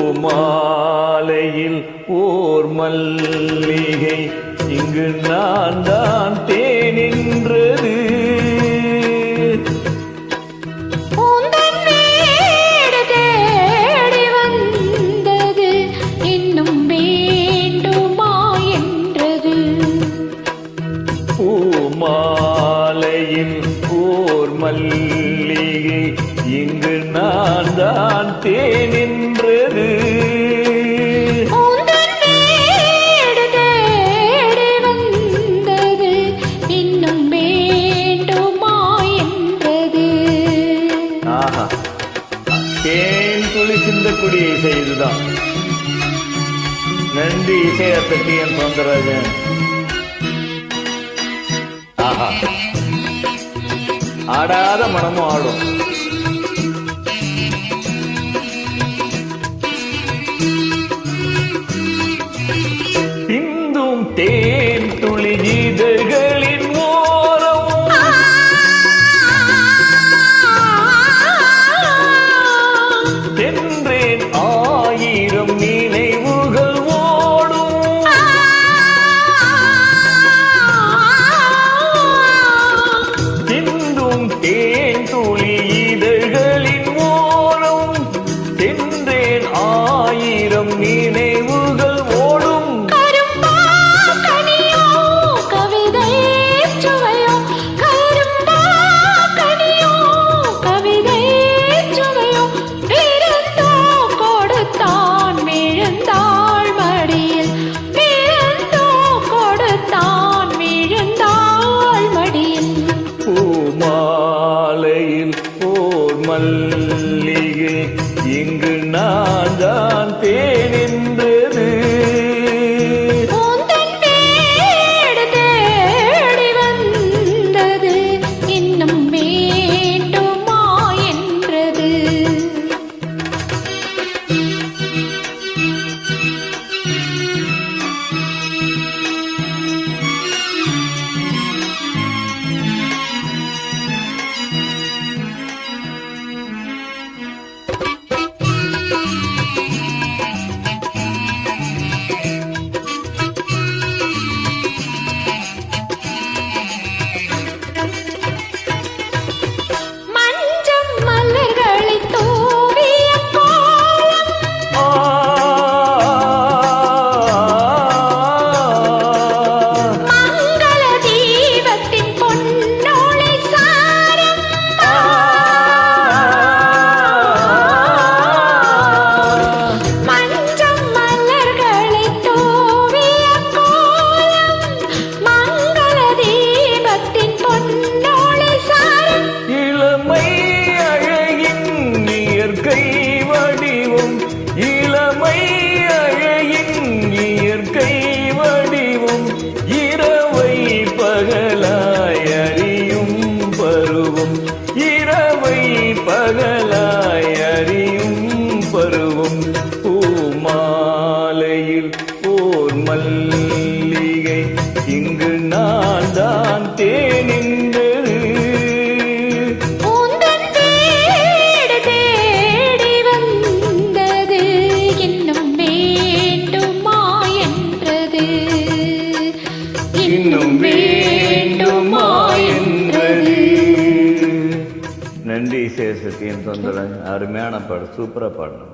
பூமாலையில் ஓர் மல்லிகை இங்கு நான் தான் தேனின்றது. பூமாலையில் ஓர் மல்லிகை இங்கு நான் தான் தேனின்றது. தேன் துளி சிந்தக்கூடிய இசை இதுதான். நன்றி இசையத்தை TN சௌந்தரராஜன். ஆடாத மனமும் ஆடும். சிந்தும் தேன் துளி இதழ்களின் ஓரம் சென்றேன் ஆயிரம் நினைவுகள் ஓடும். சிந்தும் தேன் துளி இதழ்களின் ஓரம் சென்றேன் ஆயிரம் நினைவுகள் ஓடும். பூமாலையில் ஓர் மல்லிகை இங்கு நான் தான் தேனின்றது. இன்னும் வேண்டுமா என்றது. இளமை அழகின் இயற்கை வடிவும் இரவை பகலாய் அறியும் பருவம். இரவை பகலாய் அறியும் பருவம். பூமாலையில் ஓர் மல்லிகை இங்கு நான் தான் தேனின்றது. இன்னும் வேண்டுமா என்றது. நன்றி TN சௌந்தரராஜன். அருமையான பாடல், சூப்பரா பாடணும்.